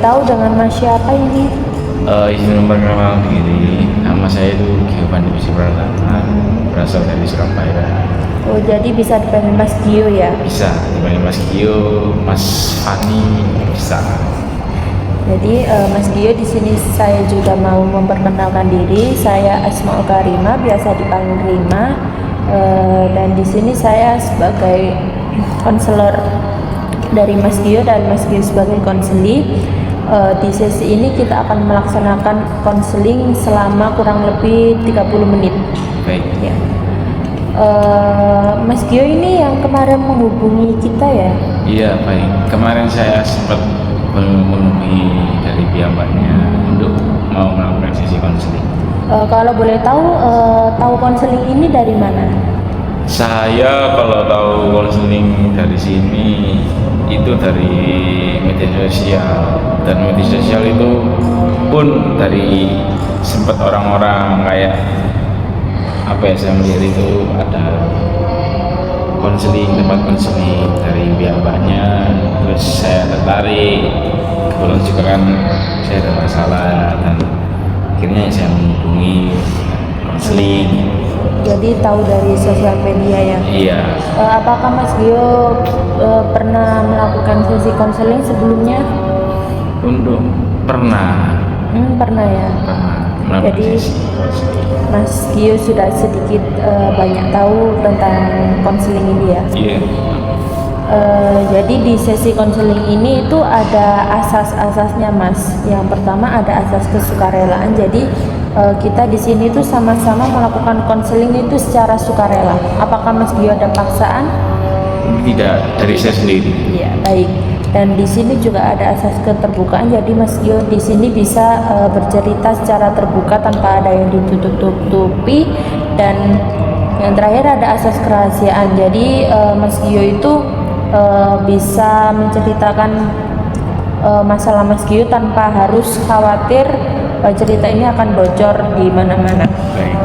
tahu dengan Mas siapa ini? Izin memperkenalkan diri, nama saya itu Gio Pandewisi Pratama, berasal dari Surabaya. Oh, jadi bisa dipanggil Mas Gio ya? Bisa dipanggil Mas Gio, Mas Fani, bisa. Jadi Mas Gio di sini saya juga mau memperkenalkan diri. Saya Asmaul Karima, biasa dipanggil Rima. Dan di sini saya sebagai konselor dari Mas Gio dan Mas Gio sebagai konseli. Di sesi ini kita akan melaksanakan konseling selama kurang lebih 30 menit. Baik. Ya. Mas Gio ini yang kemarin menghubungi kita ya? Iya, baik. Kemarin saya sempat menghubungi dari pihak mbaknya untuk mau melakukan sesi konseling. Kalau boleh tahu konseling ini dari mana? Saya kalau tahu konseling dari sini itu dari media sosial, dan media sosial itu pun dari sempat orang-orang kayak apa ya, saya melihat itu ada tempat konseling dari pihak mbaknya, terus saya tertarik, kebetulan juga kan saya ada masalah dan akhirnya saya menghubungi konseling. Jadi tahu dari sosial media ya? Iya. Apakah Mas Gio pernah melakukan sesi konseling sebelumnya? Untuk pernah Pernah ya. melakukan Jadi sesi konseling. Mas Gio sudah sedikit banyak tahu tentang konseling ini ya. Iya. Jadi di sesi konseling ini itu ada asas-asasnya Mas. Yang pertama ada asas kesukarelaan. Jadi kita di sini tuh sama-sama melakukan konseling itu secara sukarela. Apakah Mas Gio ada paksaan? Tidak, dari saya sendiri. Iya, baik. Dan di sini juga ada asas keterbukaan. Jadi Mas Gio di sini bisa bercerita secara terbuka tanpa ada yang ditutup-tutupi. Dan yang terakhir ada asas kerahasiaan. Jadi Mas Gio itu bisa menceritakan masalah Mas Gio tanpa harus khawatir cerita ini akan bocor di mana-mana. Baik.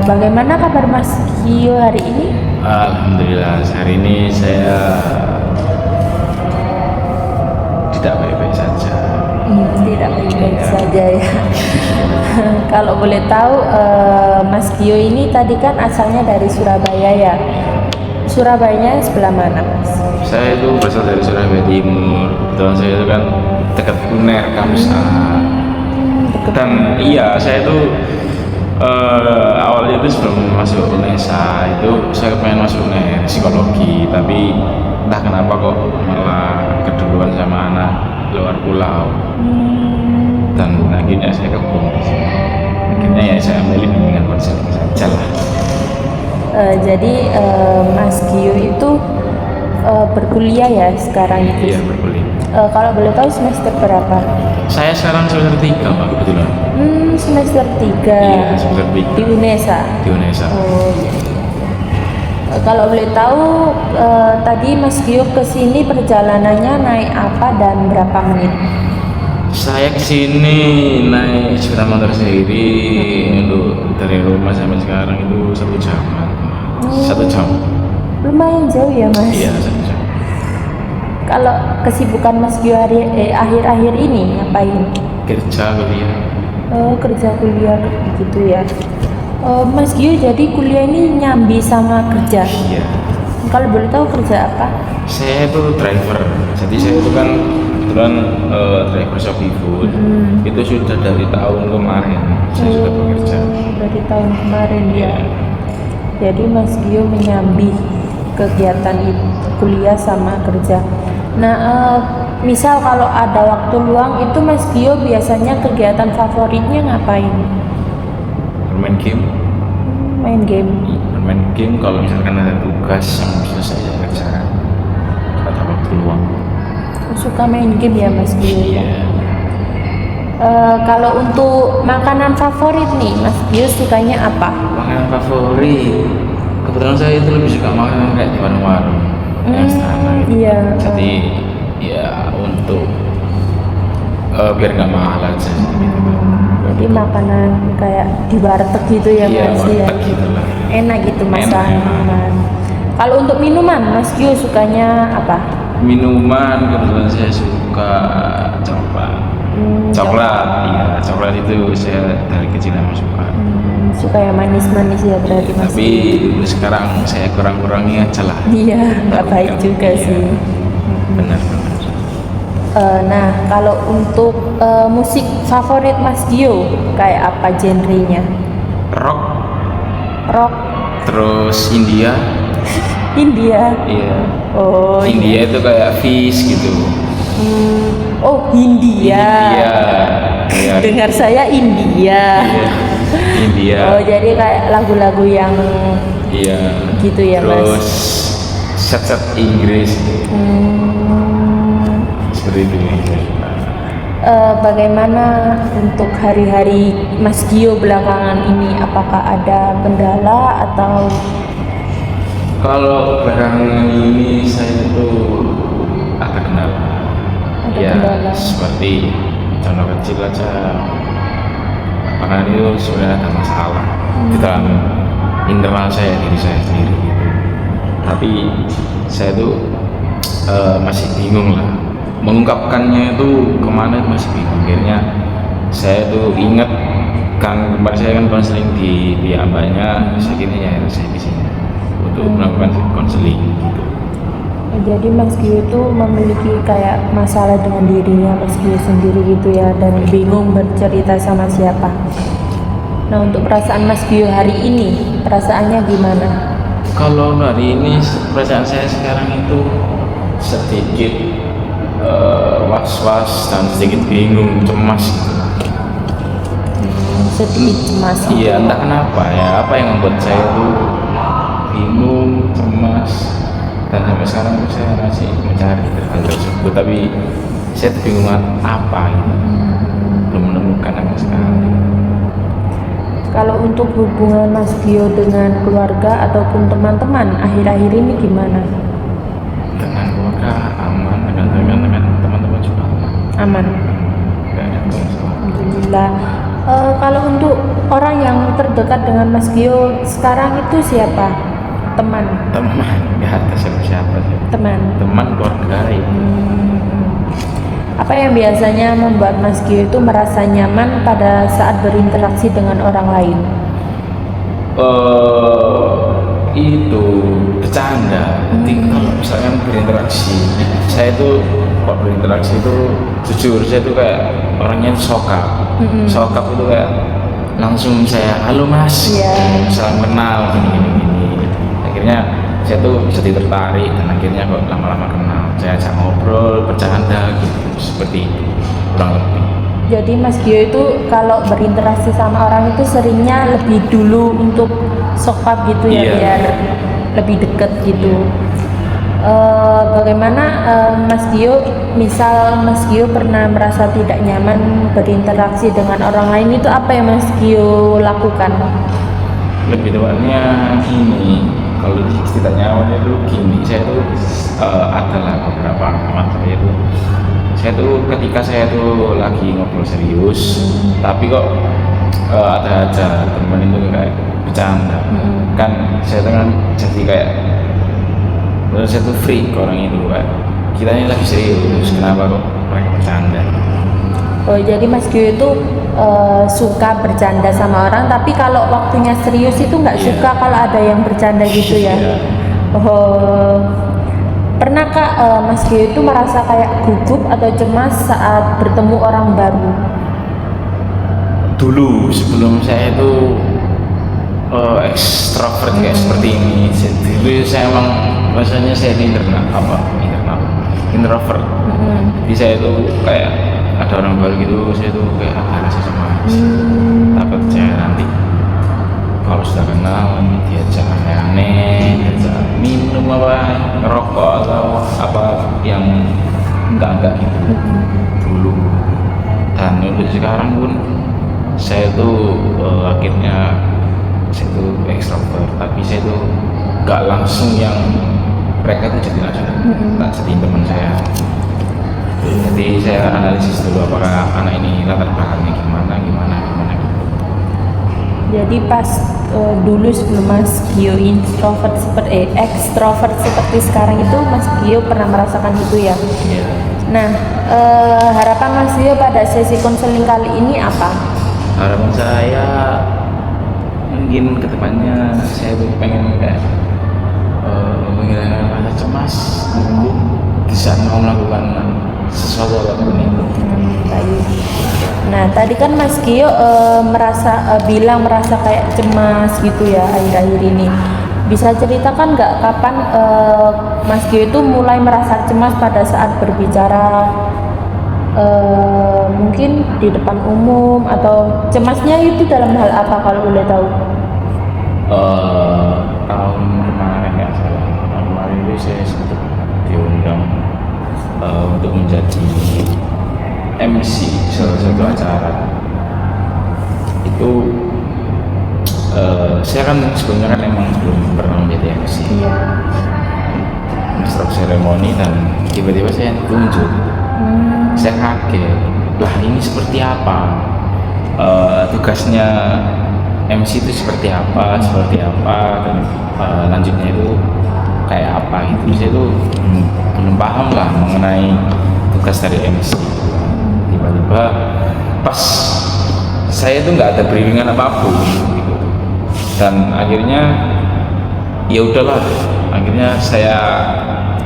Bagaimana kabar Mas Gio hari ini? Alhamdulillah, hari ini saya tidak baik-baik saja. Tidak baik-baik saja ya. Kalau boleh tahu, Mas Gio ini tadi kan asalnya dari Surabaya ya. Surabayanya sebelah mana, Mas? Saya itu berasal dari Surabaya Timur. Kebetulan saya itu kan dekat UNER kampus A. Dan iya, saya itu awalnya itu sebelum masuk UNESA itu saya pengen masuk UNER psikologi, tapi entah kenapa kok malah keduluan sama anak luar pulau. Dan akhirnya saya kebun di sini. Akhirnya ya saya milih bimbingan konseling saja lah. Jadi Mas Gio itu berkuliah ya sekarang itu? Iya, berkuliah. Kalau boleh tahu semester berapa? Saya sekarang semester 3 Pak, kebetulan. Semester 3. Iya, semester 3 Di UNESA? di UNESA. Oh iya. Kalau boleh tahu tadi Mas Gio kesini perjalanannya naik apa dan berapa menit? Saya kesini naik sepeda motor sendiri untuk dari rumah sampai sekarang itu 1 jam. 1 jam. Lumayan jauh ya Mas? Iya, 1 jam. Kalau kesibukan Mas Gio akhir-akhir ini ngapain? Kerja kuliah. Kerja kuliah gitu ya. Mas Gio jadi kuliah ini nyambi sama kerja? Iya. Kalau boleh tahu kerja apa? Saya itu driver. Jadi saya itu kan kebetulan driver Shopee Food. Itu sudah dari tahun kemarin saya sudah bekerja. Dari tahun kemarin ya. Jadi Mas Gio menyambi kegiatan kuliah sama kerja. Nah, misal kalau ada waktu luang itu Mas Gio biasanya kegiatan favoritnya ngapain? Bermain game. Main game. Bermain game kalau misalkan ada tugas yang bisa saya kerjakan pada waktu luang. Suka main game ya Mas Gio? Iya. Kalau untuk makanan favorit nih, Mas Gio sukanya apa? Makanan favorit, kebetulan saya itu lebih suka makanan kayak di warung-warung yang istana gitu. Iya. Jadi ya untuk biar nggak mahal aja. Jadi makanan kayak di warteg gitu ya Iya, Mas ya? warteg gitu lah. Enak gitu masakan. Kalau untuk minuman, Mas Gio sukanya apa? Minuman kebetulan saya suka suka coklat. Iya, coklat itu saya dari kecil memang suka. Suka yang manis-manis ya berarti Mas. Tapi sekarang saya kurang-kurangi aja lah. Iya, nggak baik juga Iya. sih. Benar-benar. Nah, kalau untuk musik favorit Mas Gio kayak apa genrenya? Rock, Rock terus India. India. Iya. Oh, India itu kayak Fish gitu. Oh, Hindia. Iya. Dengar saya India. Iya. India. Oh, jadi kayak lagu-lagu yang Iya. gitu ya, Mas. Terus set-set Inggris seperti itu. Bagaimana untuk hari-hari Mas Gio belakangan ini? Apakah ada kendala atau Kalau belakangan ini saya itu ada kendala. Ada Ya, kendala. seperti contoh kecil aja. Karena itu sudah ada masalah di dalam internal saya, diri saya sendiri gitu. Tapi saya tuh masih bingung lah mengungkapkannya itu kemana, itu masih bingung. Akhirnya saya tuh ingat kemarin saya kan konseling di pihak mbaknya, akhirnya ya saya di sini untuk melakukan konseling gitu. jadi Mas Gio itu memiliki kayak masalah dengan dirinya Mas Gio sendiri gitu ya, dan bingung bercerita sama siapa. Nah, untuk perasaan Mas Gio hari ini, perasaannya gimana? Kalau hari ini perasaan saya sekarang itu sedikit was-was dan sedikit bingung, cemas gitu. Sedikit cemas. Iya, entah kenapa ya, apa yang membuat saya tuh bingung, cemas, dan sampai sekarang tuh saya masih mencari hal tersebut, tapi saya tuh bingung apa gitu, belum menemukan sama sekali. Kalau untuk hubungan Mas Gio dengan keluarga ataupun teman-teman akhir-akhir ini gimana? Dengan keluarga aman, dengan teman-teman juga Aman. nggak ada masalah. Alhamdulillah. Kalau untuk orang yang terdekat dengan Mas Gio sekarang itu siapa? Teman. Nggak ada siapa-siapa sih. Teman. Teman, keluarga itu. Apa yang biasanya membuat Mas Gio itu merasa nyaman pada saat berinteraksi dengan orang lain? Itu bercanda. Jadi kalau misalkan berinteraksi, saya tuh kalau berinteraksi itu jujur saya tuh kayak orangnya sokap. Sokap itu kayak langsung saya halo mas, Iya. salam kenal gini. Akhirnya saya tuh jadi tertarik dan akhirnya kok lama-lama kenal. Saya ajak ngobrol, bercanda gitu seperti itu kurang lebih. Jadi Mas Gio itu kalau berinteraksi sama orang itu seringnya lebih dulu untuk sokap gitu ya, Iya. biar lebih deket gitu. Bagaimana Mas Gio, misal Mas Gio pernah merasa tidak nyaman berinteraksi dengan orang lain, itu apa yang Mas Gio lakukan? Lebih tepatnya ini, kalau tidak nyaman itu gini, saya tuh adalah beberapa teman saya tuh ketika saya tuh lagi ngobrol serius, tapi kok ada aja temen itu kayak bercanda. Kan saya tuh kan jadi kayak menurut saya tuh freak orang itu, kayak kita ini lagi serius, kenapa kok mereka bercanda. Oh, jadi Mas Gio itu suka bercanda sama orang, tapi kalau waktunya serius itu nggak Iya. suka kalau ada yang bercanda gitu ya. Iya. Oh, pernahkah Mas Gio itu merasa kayak gugup atau cemas saat bertemu orang baru? Dulu sebelum saya itu ekstrovert kayak seperti ini, dulu saya emang rasanya saya ini introvert. Jadi saya itu kayak ada orang baru gitu, saya tuh kayak ada rasa cemas, takut saya nanti kalau sudah kenal diajak aneh-aneh, diajak minum apa, ngerokok atau apa yang enggak gitu dulu. Dan untuk sekarang pun saya tuh akhirnya saya tuh ekstrovert, tapi saya tuh nggak langsung yang mereka tuh jadi langsung tak jadi teman saya. Jadi saya analisis dulu apakah anak ini latar belakangnya gimana gitu. Jadi pas dulu sebelum Mas Gio ekstrovert seperti sekarang itu, Mas Gio pernah merasakan itu ya? Iya. Nah, harapan Mas Gio pada sesi konseling kali ini apa? Harapan saya mungkin kedepannya saya tuh pengen kayak menghilangkan rasa cemas mungkin di saat mau melakukan sesuatu apapun itu. Baik. Nah, tadi kan Mas Gio bilang merasa kayak cemas gitu ya akhir-akhir ini. Bisa ceritakan nggak kapan Mas Gio itu mulai merasa cemas pada saat berbicara, mungkin di depan umum, atau cemasnya itu dalam hal apa kalau boleh tahu? Tahun kemarin ya, tahun kemarin itu saya sempat diundang untuk menjadi MC salah satu acara. Itu saya kan sebelumnya kan emang belum pernah menjadi MC, Iya. master of ceremony, dan tiba-tiba saya ditunjuk. Saya kaget, lah ini seperti apa, tugasnya MC itu seperti apa, dan lanjutnya itu kayak apa gitu. Saya itu belum paham lah mengenai tugas dari MC. Tiba-tiba pas saya itu nggak ada briefingan apapun gitu. Dan akhirnya ya udahlah, akhirnya saya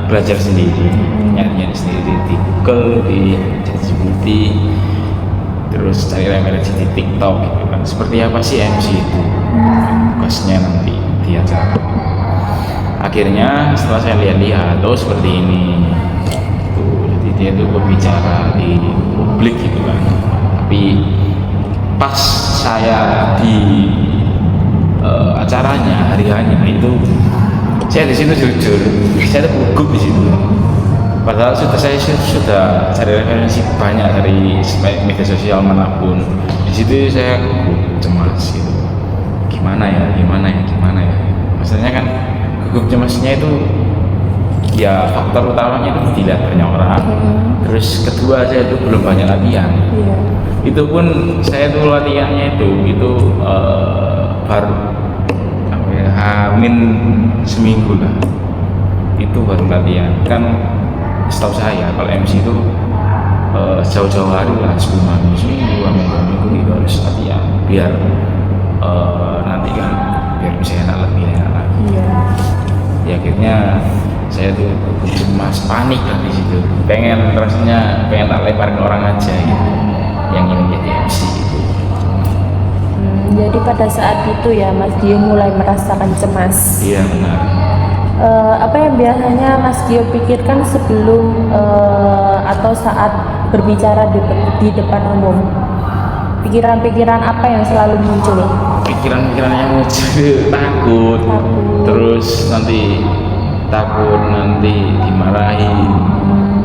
belajar sendiri, nyari sendiri di Google, di ChatGPT, terus cari referensi di TikTok gitu kan, seperti apa sih MC itu, tugasnya nanti di acara. Akhirnya setelah saya lihat-lihat, oh seperti ini tuh, jadi dia tuh berbicara di publik gitu kan. Tapi pas saya di acaranya, hari hanya itu, saya di situ jujur, saya tuh gugup di situ. Padahal saya sudah cari referensi banyak dari media sosial manapun. Di situ saya gugup, cemas gitu. Gimana ya. Maksudnya kan gugup cemasnya itu ya faktor utamanya itu dilihat banyak orang. Terus kedua, saya itu belum banyak latihan. Iya. Itu pun saya tuh latihannya itu baru hamin seminggu lah, itu baru latihan. Kan setahu saya kalau MC itu jauh-jauh hari lah, seminggu, hamin 2 minggu itu harus latihan biar nanti kan biar bisa lebih enak lagi. Iya. Ya akhirnya saya tuh cemas, panik lah di situ, rasanya pengen tak leparin orang aja gitu yang ingin jadi MC gitu. Jadi pada saat itu ya Mas Gio mulai merasakan cemas. Iya benar. Apa yang biasanya Mas Gio pikirkan sebelum atau saat berbicara di depan umum? Pikiran-pikiran apa yang selalu muncul? Pikiran-pikiran yang muncul takut. Terus nanti takut nanti dimarahin,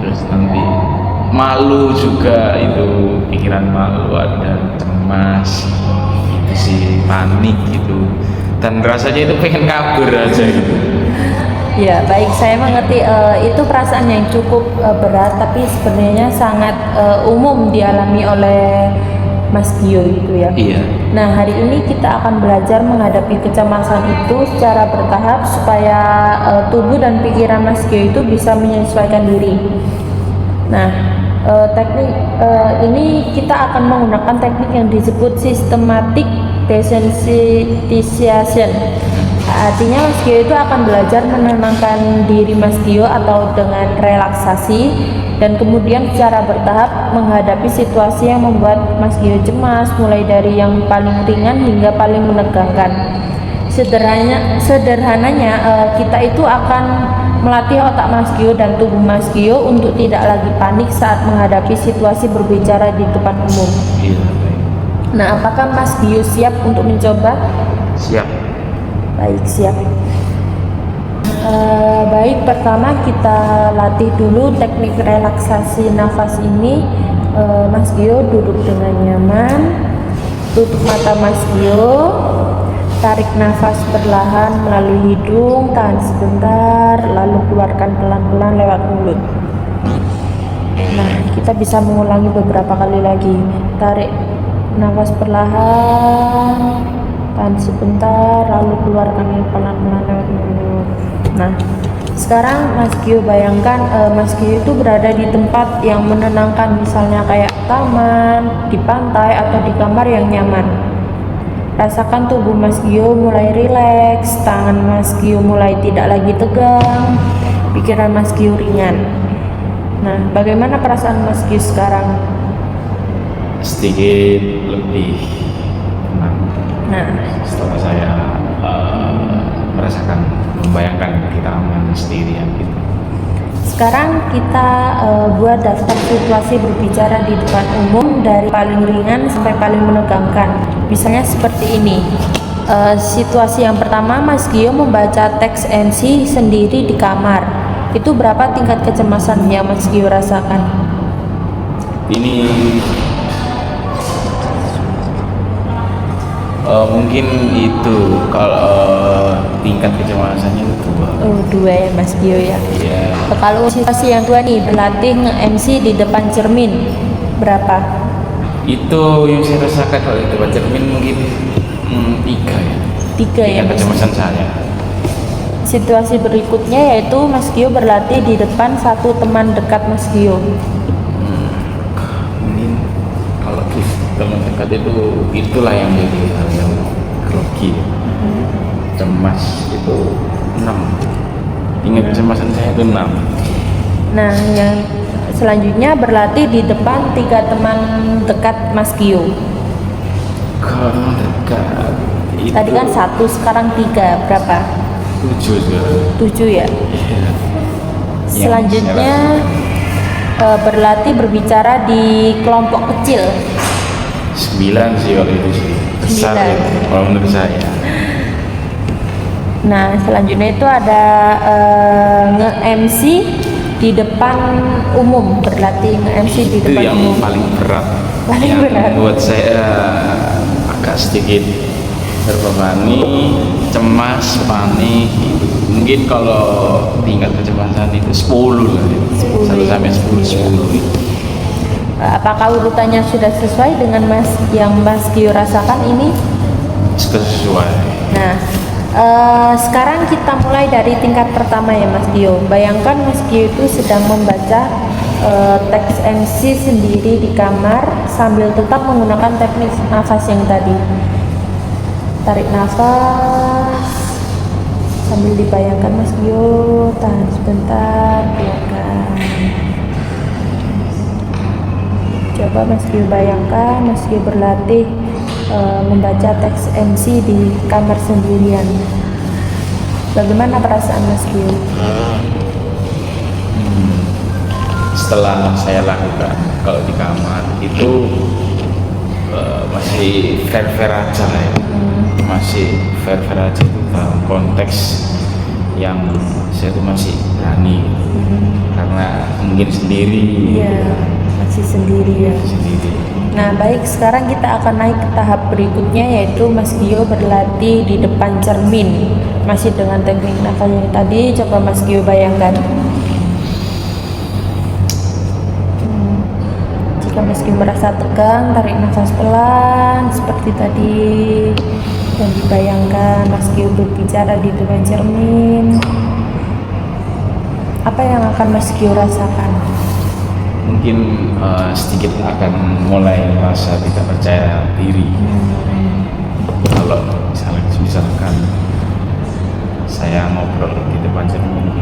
terus nanti malu juga, itu pikiran malu, ada cemas, itu sih, panik gitu, dan rasanya itu pengen kabur aja gitu. Ya baik, saya mengerti itu perasaan yang cukup berat, tapi sebenarnya sangat umum dialami oleh Mas Gio itu ya. Iya. Nah, hari ini kita akan belajar menghadapi kecemasan itu secara bertahap supaya tubuh dan pikiran Mas Gio itu bisa menyesuaikan diri. Nah, teknik ini kita akan menggunakan teknik yang disebut systematic desensitization. Artinya Mas Gio itu akan belajar menenangkan diri Mas Gio atau dengan relaksasi, dan kemudian secara bertahap menghadapi situasi yang membuat Mas Gio cemas, mulai dari yang paling ringan hingga paling menegangkan. Sederhananya kita itu akan melatih otak Mas Gio dan tubuh Mas Gio untuk tidak lagi panik saat menghadapi situasi berbicara di depan umum. Iya. Nah, apakah Mas Gio siap untuk mencoba? Siap. Baik, siap. Baik, pertama kita latih dulu teknik relaksasi nafas ini. Mas Gio duduk dengan nyaman, tutup mata Mas Gio, tarik nafas perlahan melalui hidung, tahan sebentar, lalu keluarkan pelan-pelan lewat mulut. Nah, kita bisa mengulangi beberapa kali lagi. Tarik nafas perlahan, tahan sebentar, lalu keluarkan pelan-pelan lewat mulut. Nah, Sekarang Mas Gio bayangkan Mas Gio itu berada di tempat yang menenangkan, misalnya kayak taman, di pantai, atau di kamar yang nyaman. Rasakan tubuh Mas Gio mulai rileks, tangan Mas Gio mulai tidak lagi tegang, pikiran Mas Gio ringan. Nah, bagaimana perasaan Mas Gio sekarang? Sedikit lebih tenang. Nah, Setelah saya merasakan, membayangkan kita aman sendirian gitu. sekarang kita buat daftar situasi berbicara di depan umum dari paling ringan sampai paling menegangkan. Misalnya seperti ini. Situasi yang pertama, Mas Gio membaca teks MC sendiri di kamar. Itu berapa tingkat kecemasan yang Mas Gio rasakan? Ini mungkin itu kalau tingkat kecemasannya itu 2. Oh, 2 ya Mas Gio ya. Iya. Kalau situasi yang kedua nih, berlatih nge-MC di depan cermin, berapa? Itu yang saya rasakan kalau itu baca cermin mungkin 3 ya. 3 ya Tingkat Mas. kecemasan saya. Situasi berikutnya yaitu Mas Gio berlatih di depan satu teman dekat Mas Gio. Mungkin kalau teman dekat itu itulah yang jadi hal yang grogi. Cemas itu 6. Tingkat kecemasan saya itu 6. Nah, yang selanjutnya berlatih di depan 3 teman dekat Mas Gio. Kalau teman dekat itu Tadi kan 1, sekarang 3, berapa? 7 juga. 7 ya. Iya. Selanjutnya berlatih berbicara di kelompok kecil. 9 sih kalau itu sih. Besar 9. itu kalau menurut saya. Nah, selanjutnya itu ada nge-MC di depan umum, berlatih nge-MC di Itu depan yang umum. paling berat. Paling yang berat. buat saya agak sedikit terbebani, cemas, panik. Mungkin kalau tingkat kecemasan itu 10 lah. 10 1 ya. sampai 10 itu. Apakah urutannya sudah sesuai dengan yang Mas Gio rasakan ini? Sudah sesuai. Nah, sekarang kita mulai dari tingkat pertama ya Mas Gio. Bayangkan Mas Gio itu sedang membaca teks MC sendiri di kamar sambil tetap menggunakan teknik nafas yang tadi. Tarik nafas sambil dibayangkan Mas Gio, tahan sebentar, keluarkan. Coba Mas Gio bayangkan Mas Gio berlatih membaca teks MC di kamar sendirian. Bagaimana perasaan Mas Gio? Setelah saya lakukan kalau di kamar itu masih fair-fair aja lah ya. Masih fair-fair aja itu dalam konteks yang saya tuh masih berani karena mungkin sendiri. Iya, masih sendiri ya. Sendiri. Nah, baik, sekarang kita akan naik ke tahap berikutnya yaitu Mas Gio berlatih di depan cermin. Masih dengan teknik nafas yang tadi, coba Mas Gio bayangkan. Jika Mas Gio merasa tegang, tarik nafas pelan seperti tadi. Dan dibayangkan Mas Gio berbicara di depan cermin. Apa yang akan Mas Gio rasakan? Mungkin sedikit akan mulai merasa tidak percaya diri. Kalau misalkan saya ngobrol di depan cermin,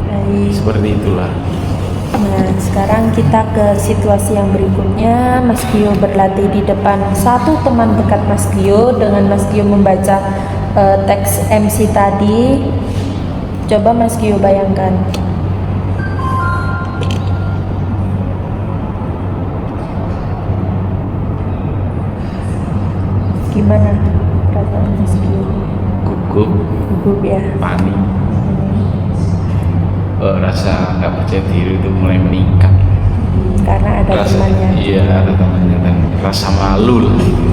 Baik. seperti itulah. Nah, sekarang kita ke situasi yang berikutnya. Mas Gio berlatih di depan satu teman dekat Mas Gio dengan Mas Gio membaca teks MC tadi. Coba Mas Gio bayangkan. Gimana perasaan Mas Gio? Gugup, Gugup ya? panik, rasa nggak percaya diri itu mulai meningkat. Karena ada temannya. Iya, ada temannya dan rasa malu lah itu.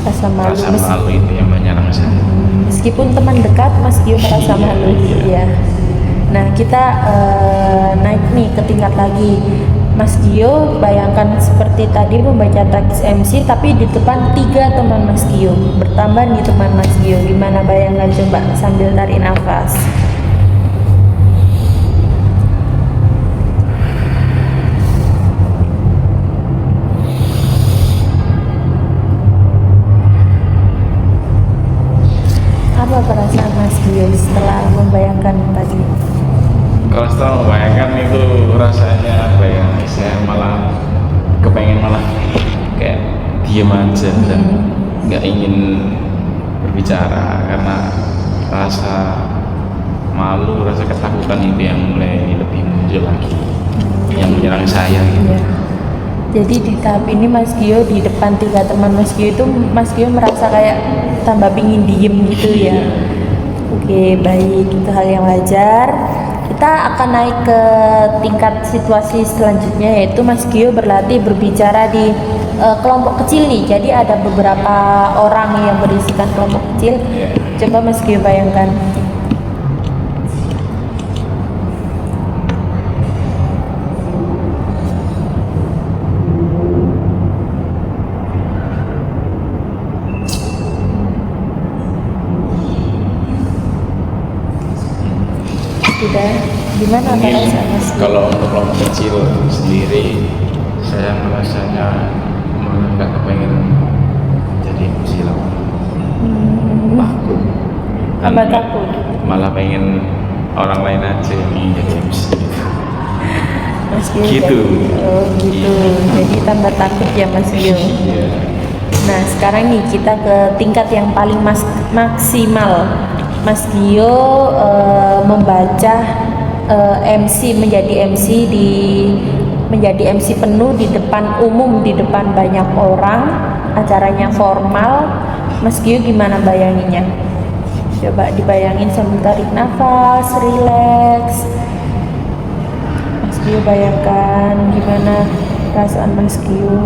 Rasa malu. Rasa malu itu yang banyak saya. Meskipun teman dekat, Mas Gio merasa Iya, malu. iya. Iya. Nah, kita naik nih ke tingkat lagi. Mas Gio bayangkan seperti tadi membaca teks MC tapi di depan 3 teman Mas Gio. Bertambah nih teman Mas Gio. Gimana bayangan, coba sambil tarik nafas. diem aja dan nggak ingin berbicara karena rasa malu, rasa ketakutan itu yang mulai lebih muncul lagi, yang menyerang saya gitu. Iya. Jadi di tahap ini Mas Gio di depan 3 teman Mas Gio itu Mas Gio merasa kayak tambah pingin diem gitu ya. Iya. Oke, baik, itu hal yang wajar. Kita akan naik ke tingkat situasi selanjutnya, yaitu Mas Gio berlatih berbicara di kelompok kecil nih. Jadi ada beberapa orang yang berisikan kelompok kecil. Iya. Coba Mas Gio bayangkan. Sudah, gimana Mungkin perasaan Mas Gio? kalau untuk kelompok kecil sendiri saya merasanya malah nggak kepengen jadi MC lah, takut. Tambah takut. Malah pengen orang lain aja yang ingin jadi MC. Mas Gio Gitu. Oh gitu, jadi tambah takut ya Mas Gio. Iya. Nah sekarang nih kita ke tingkat yang paling maksimal. Mas Gio membaca menjadi MC penuh di depan umum, di depan banyak orang, acaranya formal. Mas Gio gimana bayanginnya? Coba dibayangin sambil tarik nafas, relax. Mas Gio bayangkan gimana perasaan Mas Gio.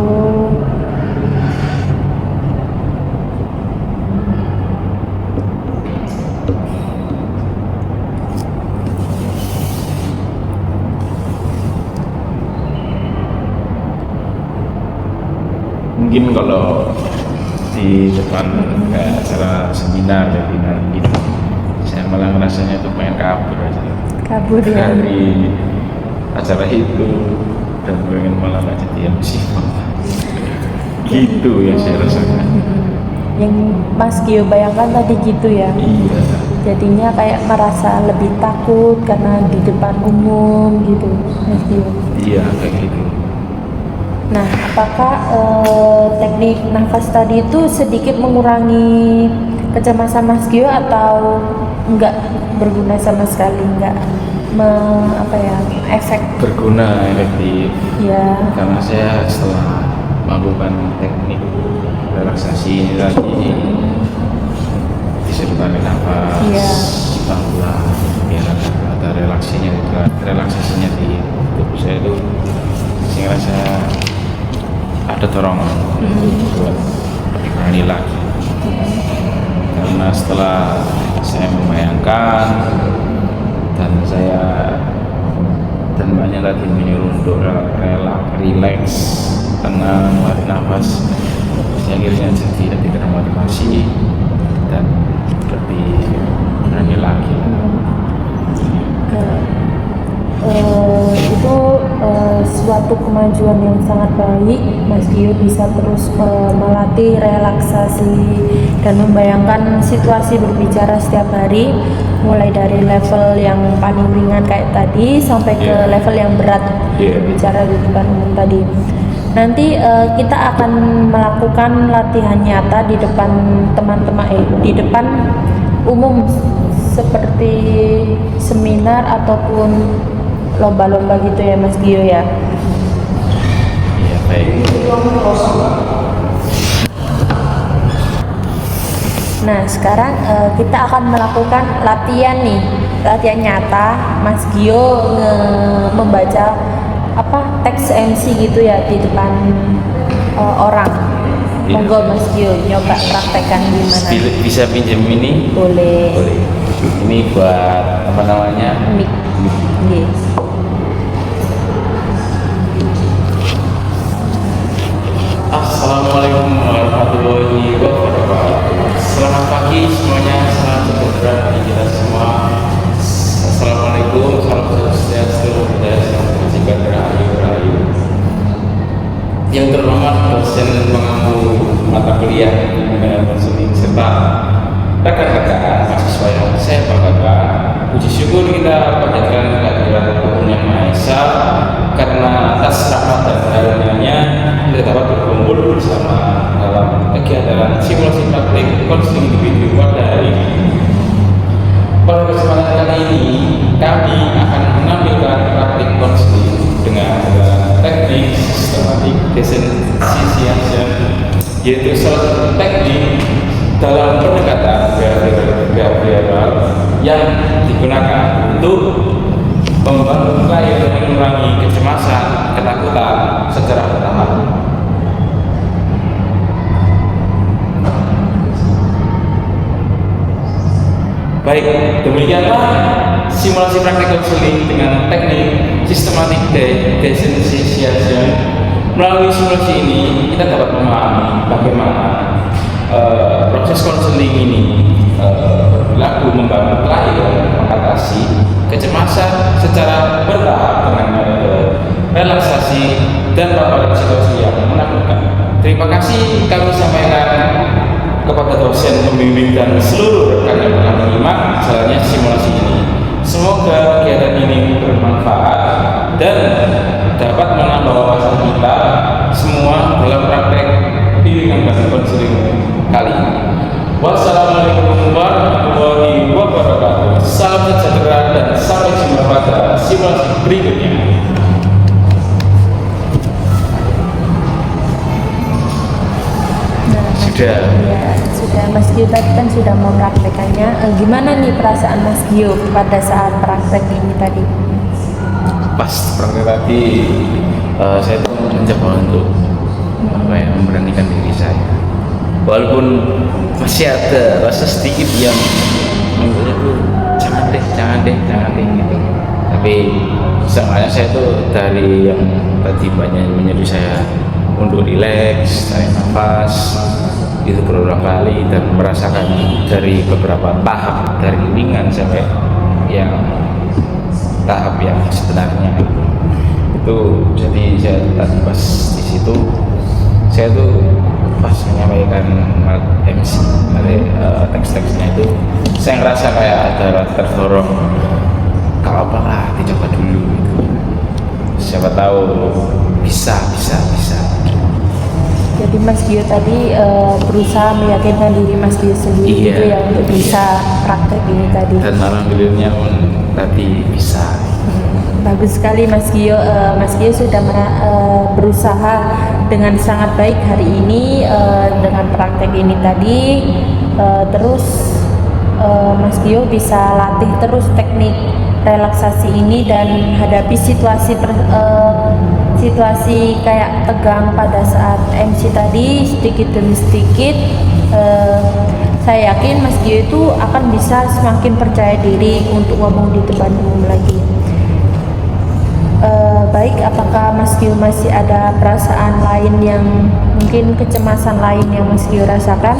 Mungkin kalau di depan kayak acara seminar webinar gitu, saya malah ngerasanya tuh pengen kabur aja Kabur ya. dari acara itu dan pengen malah nggak jadi MC gitu yang saya rasakan. Yang Mas Gio bayangkan tadi gitu ya. Iya. Jadinya kayak merasa lebih takut karena di depan umum gitu Mas Gio. Iya kayak gitu. Nah, apakah teknik nafas tadi itu sedikit mengurangi kecemasan Mas Gio atau enggak berguna sama sekali, enggak efek? Berguna, efektif. Ya. Karena saya setelah melakukan teknik relaksasi ini tadi disuruh tarik nafas Iya. pelan-pelan biar ada relaksasinya di tubuh saya itu, saya rasa ada dorongan buat berani lagi. Karena setelah saya membayangkan dan banyak lagi menyuruh untuk relax, tenang, tarik nafas, akhirnya jadi lebih termotivasi dan lebih berani lagi. Itu suatu kemajuan yang sangat baik. Mas Gio bisa terus melatih relaksasi dan membayangkan situasi berbicara setiap hari, mulai dari level yang paling ringan kayak tadi sampai ke level yang berat, berbicara di depan umum tadi. Nanti kita akan melakukan latihan nyata di depan teman-teman, di depan umum seperti seminar ataupun lomba-lomba gitu ya Mas Gio ya. Iya, baik. Nah sekarang kita akan melakukan latihan nyata. Mas Gio membaca teks MC gitu ya di depan orang. Monggo Mas Gio nyoba praktekkan gimana. Bisa pinjam ini? Boleh. Ini buat apa namanya? Mic. Yes. Assalamualaikum warahmatullahi wabarakatuh. Selamat pagi semuanya, salam sejahtera bagi kita semua. Assalamualaikum, salam sejahtera, seluruh budaya, salam kebajikan, rahayu. Yang terhormat dosen pengampu mata kuliah dengan konseling serta rekan-rekan mahasiswa yang saya banggakan. Puji syukur kita panjatkan kehadirat Tuhan Yang Maha Esa, karena atas rahmat dan karunia-Nya kita dapat berkumpul bersama kami akan menampilkan praktik konseling dengan teknik systematic desensitization, yaitu salah satu teknik dalam pendekatan behavioral yang digunakan untuk membantu klien mengurangi kecemasan, ketakutan secara bertahap. Baik, demikianlah simulasi praktik konseling dengan teknik systematic desensitization. Melalui simulasi ini kita dapat memahami bagaimana proses konseling ini berlaku membantu klien mengatasi kecemasan secara bertahap dengan relaksasi dan paparan situasi yang menakutkan. Terima kasih kami sampaikan kepada dosen pembimbing dan seluruh rekan yang telah menyimak jalannya simulasi ini. Semoga kegiatan ini bermanfaat dan dapat menambah wawasan kita semua dalam praktek bimbingan dan konseling kali ini. Wassalamualaikum warahmatullahi wabarakatuh. Salam sejahtera dan sampai jumpa pada simulasi berikutnya. Ya, sudah Mas Gio tadi kan sudah mempraktekannya. Gimana nih perasaan Mas Gio pada saat praktek ini tadi? Pas praktek tadi saya tuh mencoba untuk memberanikan diri saya, walaupun masih ada rasa sedikit yang jangan deh gitu. Tapi sebenarnya saya tuh dari yang tadi banyak menyuruh saya untuk rileks, tarik nafas itu beberapa kali dan merasakan dari beberapa tahap dari ringan sampai yang tahap yang sebenarnya itu. Jadi saya tadi pas di situ saya tuh pas menyampaikan MC teks-teksnya itu saya ngerasa kayak ada terdorong, kalau apalah dicoba dulu gitu. Siapa tahu bisa. Jadi Mas Gio tadi berusaha meyakinkan diri Mas Gio sendiri gitu ya untuk bisa praktek ini tadi. Dan alhamdulillahnya pun tadi bisa. Bagus sekali Mas Gio. Mas Gio sudah berusaha dengan sangat baik hari ini dengan praktek ini tadi. Terus Mas Gio bisa latih terus teknik relaksasi ini dan hadapi situasi kayak tegang pada saat MC tadi sedikit demi sedikit. Saya yakin Mas Gio itu akan bisa semakin percaya diri untuk ngomong di depan umum lagi. Baik, apakah Mas Gio masih ada perasaan lain yang mungkin kecemasan lain yang Mas Gio rasakan?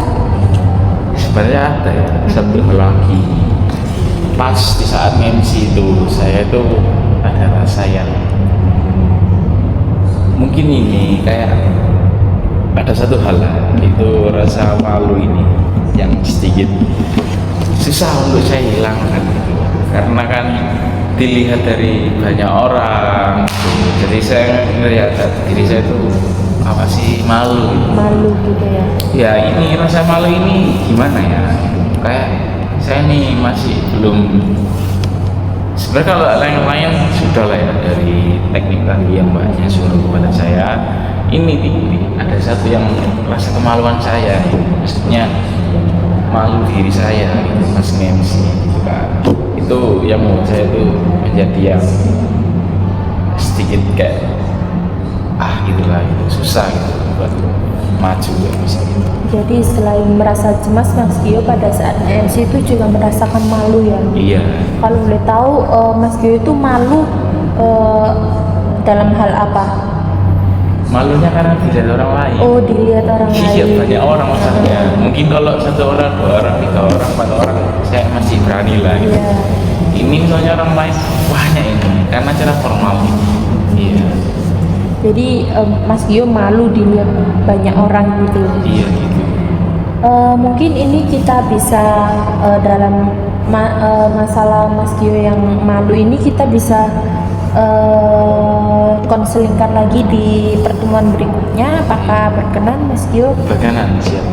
Sebenarnya ada ya, satu hal lagi. Pas di saat MC itu saya itu ada rasa yang mungkin ini kayak ada satu hal itu rasa malu ini yang sedikit susah untuk saya hilangkan gitu. Karena kan dilihat dari banyak orang, jadi saya melihat diri saya itu apa sih, malu gitu ya. Ya ini rasa malu ini gimana ya, kayak saya nih masih belum. Sebenarnya kalau yang lain sudah lah ya, dari teknik tadi yang banyak suruh kepada saya, ini ada satu yang rasa kemaluan saya, maksudnya malu diri saya gitu, pas MC gitu kan. Itu yang menurut saya itu menjadi yang sedikit kayak gitulah gitu, susah gitu buat maju misalnya. Jadi selain merasa cemas, Mas Gio pada saat MC itu juga merasakan malu ya? Iya. Kalau boleh tahu Mas Gio itu malu dalam hal apa? Malunya karena dilihat orang lain. Oh, dilihat orang lain. Iya, banyak orang maksudnya. Mungkin kalau 1 orang, 2 orang, 3 orang, 4 orang saya masih berani lah gitu. Iya. Ini misalnya orang lain banyak ini karena cara formal. Iya. Jadi Mas Gio malu dilihat banyak orang gitu. Iya gitu. Mungkin ini kita bisa dalam masalah Mas Gio yang malu ini kita bisa konselingkan lagi di pertemuan berikutnya. Apakah berkenan Mas Gio? Berkenan, siap.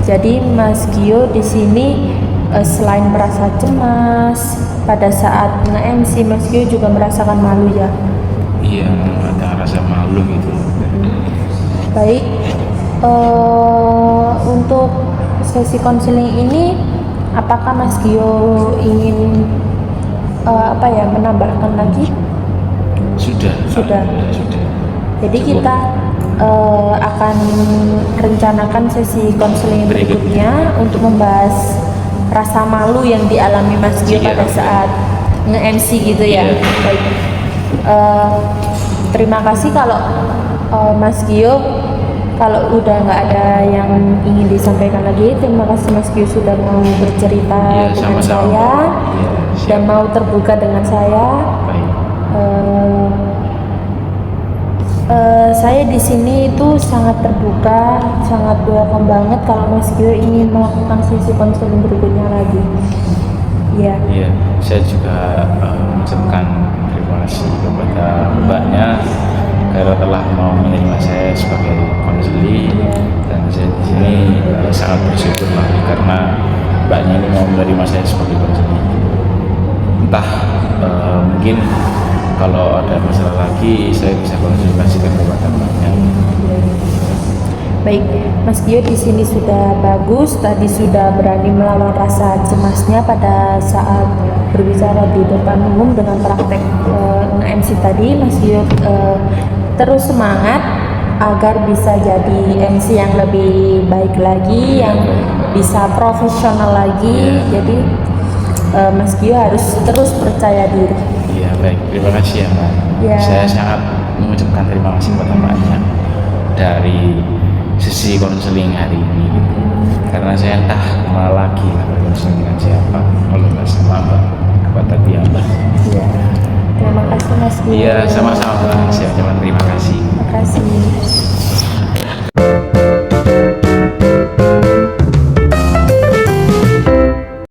Jadi Mas Gio di sini selain merasa cemas, pada saat nge-MC Mas Gio juga merasakan malu ya. Iya, ada rasa malu gitu. Baik, untuk sesi konseling ini apakah Mas Gio ingin menambahkan lagi? Sudah. Jadi Cukup. kita akan rencanakan sesi konseling berikutnya untuk membahas rasa malu yang dialami Mas Gio Iya. pada saat nge-MC gitu ya. Iya. Baik. Terima kasih kalau Mas Gio, kalau udah nggak ada yang ingin disampaikan lagi, terima kasih Mas Gio sudah mau bercerita Iya, dengan sama-sama. saya Iya, siap. dan mau terbuka dengan saya. Baik. Saya di sini itu sangat terbuka, sangat welcome banget kalau Mas Gio ingin melakukan sesi konseling berikutnya lagi. Iya. Iya, saya juga mengucapkan terima kasih kepada Mbaknya karena telah mau menerima saya sebagai konseling, dan saya di sini sangat bersyukur lagi karena Mbaknya ini mau menerima saya sebagai konseling. Entah mungkin kalau ada masalah lagi saya bisa konsultasikan kepada Mbaknya. Baik, Mas Gio di sini sudah bagus. Tadi sudah berani melawan rasa cemasnya pada saat berbicara di depan umum dengan praktek nge-MC tadi. Mas Gio terus semangat agar bisa jadi MC yang lebih baik lagi, yang bisa profesional lagi. Jadi Mas Gio harus terus percaya diri. Iya, baik, terima kasih ya Mbak. Ya. Saya sangat mengucapkan terima kasih kepada Mbaknya dari sesi konseling hari ini gitu. Karena saya entah kemana lagi berkonseling dengan siapa kalau nggak sama Mbak kepada dia Mbak. Ya. Terima kasih Mas Gio. Iya, sama-sama Mbak. Siap, terima kasih. Terima kasih.